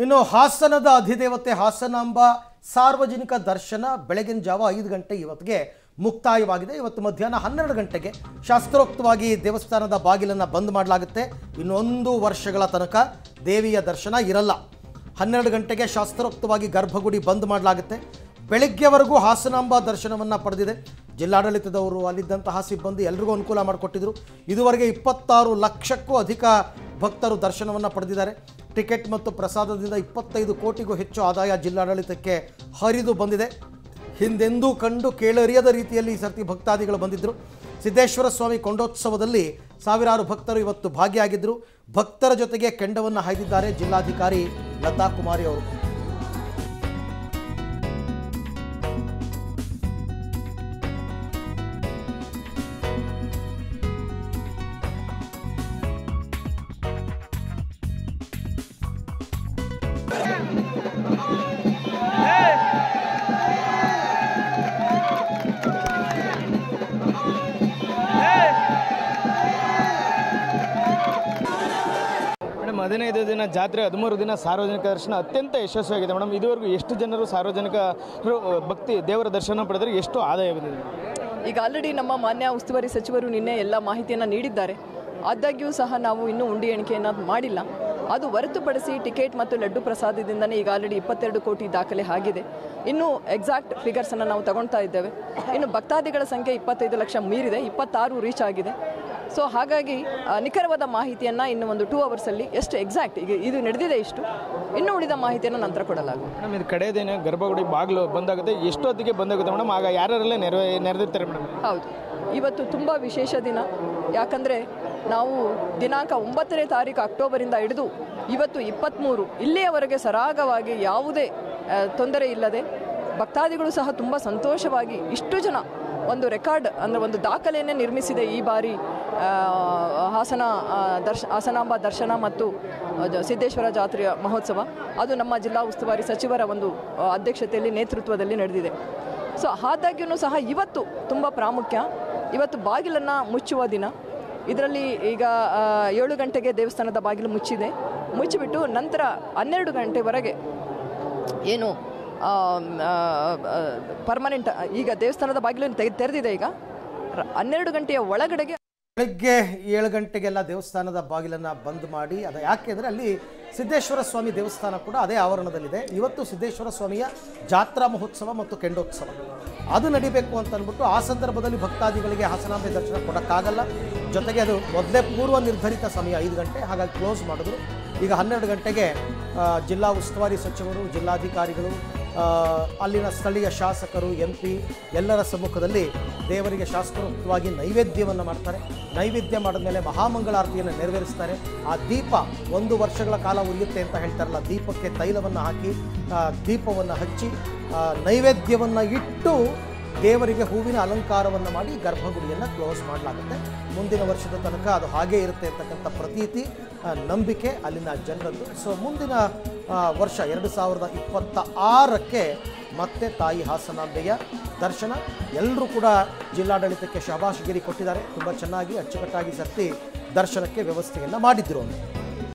ಇನ್ನು ಹಾಸನದ ಅಧಿದೇವತೆ ಹಾಸನಾಂಬ ಸಾರ್ವಜನಿಕ ದರ್ಶನ ಬೆಳಗಿನ ಜಾವ 5 ಗಂಟೆ ಇವತ್ತಿಗೆ ಮುಕ್ತಾಯವಾಗಿದೆ. ಇವತ್ತು ಮಧ್ಯಾಹ್ನ 12 ಗಂಟೆಗೆ ಶಾಸ್ತ್ರೋಕ್ತವಾಗಿ ದೇವಸ್ಥಾನದ ಬಾಗಿಲನ್ನು ಬಂದ್ ಮಾಡಲಾಗುತ್ತೆ. ಇನ್ನೊಂದು ವರ್ಷಗಳ ತನಕ ದೇವಿಯ ದರ್ಶನ ಇರಲ್ಲ. 12 ಗಂಟೆಗೆ ಶಾಸ್ತ್ರೋಕ್ತವಾಗಿ ಗರ್ಭಗುಡಿ ಬಂದ್ ಮಾಡಲಾಗುತ್ತೆ. ಬೆಳಗ್ಗೆವರೆಗೂ ಹಾಸನಾಂಬ ದರ್ಶನವನ್ನು ಪಡೆದಿದೆ. ಜಿಲ್ಲಾಡಳಿತದವರು ಅಲ್ಲಿದ್ದಂತಹ ಸಿಬ್ಬಂದಿ ಎಲ್ರಿಗೂ ಅನುಕೂಲ ಮಾಡಿಕೊಟ್ಟಿದ್ರು. ಇದುವರೆಗೆ 26 ಲಕ್ಷಕ್ಕೂ ಅಧಿಕ ಭಕ್ತರು ದರ್ಶನವನ್ನು ಪಡೆದಿದ್ದಾರೆ. ಟಿಕೆಟ್ ಮತ್ತು ಪ್ರಸಾದದಿಂದ 25 ಕೋಟಿಗೂ ಹೆಚ್ಚು ಆದಾಯ ಜಿಲ್ಲಾಡಳಿತಕ್ಕೆ ಹರಿದು ಬಂದಿದೆ. ಹಿಂದೆಂದೂ ಕಂಡು ಕೇಳರಿಯದ ರೀತಿಯಲ್ಲಿ ಈ ಸರ್ತಿ ಭಕ್ತಾದಿಗಳು ಬಂದಿದ್ದರು. ಸಿದ್ದೇಶ್ವರ ಸ್ವಾಮಿ ಕೊಂಡೋತ್ಸವದಲ್ಲಿ ಸಾವಿರಾರು ಭಕ್ತರು ಇವತ್ತು ಭಾಗಿಯಾಗಿದ್ದರು. ಭಕ್ತರ ಜೊತೆಗೆ ಕೆಂಡವನ್ನು ಹಾಯ್ದಿದ್ದಾರೆ ಜಿಲ್ಲಾಧಿಕಾರಿ ಲತಾ ಕುಮಾರಿ ಅವರು. ಮೇಡಮ್ 15 ದಿನ ಜಾತ್ರೆ, 13 ದಿನ ಸಾರ್ವಜನಿಕ ದರ್ಶನ ಅತ್ಯಂತ ಯಶಸ್ವಿಯಾಗಿದೆ. ಮೇಡಮ್ ಇದುವರೆಗೂ ಎಷ್ಟು ಜನರು ಸಾರ್ವಜನಿಕರು ಭಕ್ತಿ ದೇವರ ದರ್ಶನ ಪಡೆದರೆ ಎಷ್ಟು ಆದಾಯ ಬಂದಿದೆ? ಈಗ ಆಲ್ರೆಡಿ ನಮ್ಮ ಮಾನ್ಯ ಉಸ್ತುವಾರಿ ಸಚಿವರು ನಿನ್ನೆ ಎಲ್ಲ ಮಾಹಿತಿಯನ್ನು ನೀಡಿದ್ದಾರೆ. ಆದಾಗ್ಯೂ ಸಹ ನಾವು ಇನ್ನೂ ಉಂಡಿ ಎಣಿಕೆಯನ್ನು ಮಾಡಿಲ್ಲ. ಅದು ಹೊರತುಪಡಿಸಿ ಟಿಕೆಟ್ ಮತ್ತು ಲಡ್ಡು ಪ್ರಸಾದದಿಂದನೇ ಈಗ ಆಲ್ರೆಡಿ 22 ಕೋಟಿ ದಾಖಲೆ ಆಗಿದೆ. ಇನ್ನೂ ಎಕ್ಸಾಕ್ಟ್ ಫಿಗರ್ಸನ್ನು ನಾವು ತಗೊಳ್ತಾ ಇದ್ದೇವೆ. ಇನ್ನು ಭಕ್ತಾದಿಗಳ ಸಂಖ್ಯೆ 25 ಲಕ್ಷ ಮೀರಿದೆ, 26 ರೀಚ್ ಆಗಿದೆ. ಸೊ ಹಾಗಾಗಿ ನಿಖರವಾದ ಮಾಹಿತಿಯನ್ನು ಇನ್ನು ಒಂದು 2 ಅವರ್ಸಲ್ಲಿ ಎಷ್ಟು ಎಕ್ಸಾಕ್ಟ್ ಈಗ ಇದು ನಡೆದಿದೆ ಇಷ್ಟು ಇನ್ನೂ ಉಳಿದ ಮಾಹಿತಿಯನ್ನು ನಂತರ ಕೊಡಲಾಗುತ್ತೆ. ಮೇಡಮ್ ಇದು ಕಡೆ ದಿನ ಗರ್ಭಗುಡಿ ಬಾಗಿಲು ಬಂದಾಗುತ್ತೆ, ಎಷ್ಟು ಹೊತ್ತಿಗೆ ಬಂದಾಗುತ್ತೆ ಮೇಡಮ್? ಆಗ ಯಾರೆಲ್ಲ ನೆರೆದಿರ್ತಾರೆ ಮೇಡಮ್? ಹೌದು, ಇವತ್ತು ತುಂಬ ವಿಶೇಷ ದಿನ. ಯಾಕಂದರೆ ನಾವು ದಿನಾಂಕ 9ನೇ ತಾರೀಕು ಅಕ್ಟೋಬರಿಂದ ಹಿಡಿದು ಇವತ್ತು 23 ಇಲ್ಲಿಯವರೆಗೆ ಸರಾಗವಾಗಿ ಯಾವುದೇ ತೊಂದರೆ ಇಲ್ಲದೆ ಭಕ್ತಾದಿಗಳು ಸಹ ತುಂಬ ಸಂತೋಷವಾಗಿ ಇಷ್ಟು ಜನ ಒಂದು ರೆಕಾರ್ಡ್ ಅಂದರೆ ಒಂದು ದಾಖಲೆಯನ್ನೇ ನಿರ್ಮಿಸಿದೆ ಈ ಬಾರಿ ಹಾಸನಾಂಬ ದರ್ಶನ ಮತ್ತು ಸಿದ್ದೇಶ್ವರ ಜಾತ್ರೆಯ ಮಹೋತ್ಸವ. ಅದು ನಮ್ಮ ಜಿಲ್ಲಾ ಉಸ್ತುವಾರಿ ಸಚಿವರ ಒಂದು ಅಧ್ಯಕ್ಷತೆಯಲ್ಲಿ ನೇತೃತ್ವದಲ್ಲಿ ನಡೆದಿದೆ. ಸೊ ಆದಾಗ್ಯೂ ಸಹ ಇವತ್ತು ತುಂಬ ಪ್ರಾಮುಖ್ಯ. ಇವತ್ತು ಬಾಗಿಲನ್ನು ಮುಚ್ಚುವ ದಿನ. ಇದರಲ್ಲಿ ಈಗ 7 ಗಂಟೆಗೆ ದೇವಸ್ಥಾನದ ಬಾಗಿಲು ಮುಚ್ಚಿಬಿಟ್ಟು ನಂತರ 12 ಗಂಟೆವರೆಗೆ ಏನು ಪರ್ಮನೆಂಟ್ ಈಗ ದೇವಸ್ಥಾನದ ಬಾಗಿಲನ್ನು ತೆರೆದಿದೆ. ಈಗ 12 ಗಂಟೆಯ ಒಳಗಡೆಗೆ ಬೆಳಗ್ಗೆ 7 ಗಂಟೆಗೆಲ್ಲ ದೇವಸ್ಥಾನದ ಬಾಗಿಲನ್ನು ಬಂದ್ ಮಾಡಿ, ಅದು ಯಾಕೆ ಅಂದರೆ ಅಲ್ಲಿ ಸಿದ್ದೇಶ್ವರ ಸ್ವಾಮಿ ದೇವಸ್ಥಾನ ಕೂಡ ಅದೇ ಆವರಣದಲ್ಲಿದೆ. ಇವತ್ತು ಸಿದ್ದೇಶ್ವರ ಸ್ವಾಮಿಯ ಜಾತ್ರಾ ಮಹೋತ್ಸವ ಮತ್ತು ಕೆಂಡೋತ್ಸವ ಅದು ನಡಿಬೇಕು ಅಂತ ಅಂದ್ಬಿಟ್ಟು ಆ ಸಂದರ್ಭದಲ್ಲಿ ಭಕ್ತಾದಿಗಳಿಗೆ ಹಾಸನಾಂಬೆ ದರ್ಶನ ಕೊಡೋಕ್ಕಾಗಲ್ಲ. ಜೊತೆಗೆ ಅದು ಮೊದಲೇ ಪೂರ್ವ ನಿರ್ಧರಿತ ಸಮಯ 5 ಗಂಟೆ, ಹಾಗಾಗಿ ಕ್ಲೋಸ್ ಮಾಡಿದ್ರು. ಈಗ 12 ಗಂಟೆಗೆ ಜಿಲ್ಲಾ ಉಸ್ತುವಾರಿ ಸಚಿವರು, ಜಿಲ್ಲಾಧಿಕಾರಿಗಳು, ಅಲ್ಲಿನ ಸ್ಥಳೀಯ ಶಾಸಕರು, MP ಎಲ್ಲರ ಸಮ್ಮುಖದಲ್ಲಿ ದೇವರಿಗೆ ಶಾಸ್ತ್ರೋಕ್ತವಾಗಿ ನೈವೇದ್ಯವನ್ನು ಮಾಡ್ತಾರೆ. ನೈವೇದ್ಯ ಮಾಡಿದ ಮೇಲೆ ಮಹಾಮಂಗಳಾರತಿಯನ್ನು ನೆರವೇರಿಸ್ತಾರೆ. ಆ ದೀಪ 1 ವರ್ಷಗಳ ಕಾಲ ಉರಿಯುತ್ತೆ ಅಂತ ಹೇಳ್ತಾರಲ್ಲ, ದೀಪಕ್ಕೆ ತೈಲವನ್ನು ಹಾಕಿ ದೀಪವನ್ನು ಹಚ್ಚಿ ನೈವೇದ್ಯವನ್ನು ಇಟ್ಟು ದೇವರಿಗೆ ಹೂವಿನ ಅಲಂಕಾರವನ್ನು ಮಾಡಿ ಗರ್ಭಗುಡಿಯನ್ನು ಕ್ಲೋಸ್ ಮಾಡಲಾಗುತ್ತೆ. ಮುಂದಿನ ವರ್ಷದ ತನಕ ಅದು ಹಾಗೇ ಇರುತ್ತೆ ಅಂತಕ್ಕಂಥ ಪ್ರತೀತಿ, ನಂಬಿಕೆ ಅಲ್ಲಿನ ಜನರದ್ದು. ಸೊ ಮುಂದಿನ ವರ್ಷ 2026ಕ್ಕೆ ಮತ್ತೆ ತಾಯಿ ಹಾಸನಾಂಬೆಯ ದರ್ಶನ. ಎಲ್ಲರೂ ಕೂಡ ಜಿಲ್ಲಾಡಳಿತಕ್ಕೆ ಶಬಾಷ್ಗಿರಿ ಕೊಟ್ಟಿದ್ದಾರೆ. ತುಂಬ ಚೆನ್ನಾಗಿ ಅಚ್ಚುಕಟ್ಟಾಗಿ ಸರ್ತಿ ದರ್ಶನಕ್ಕೆ ವ್ಯವಸ್ಥೆಯನ್ನು ಮಾಡಿದ್ರು ಅಂತ.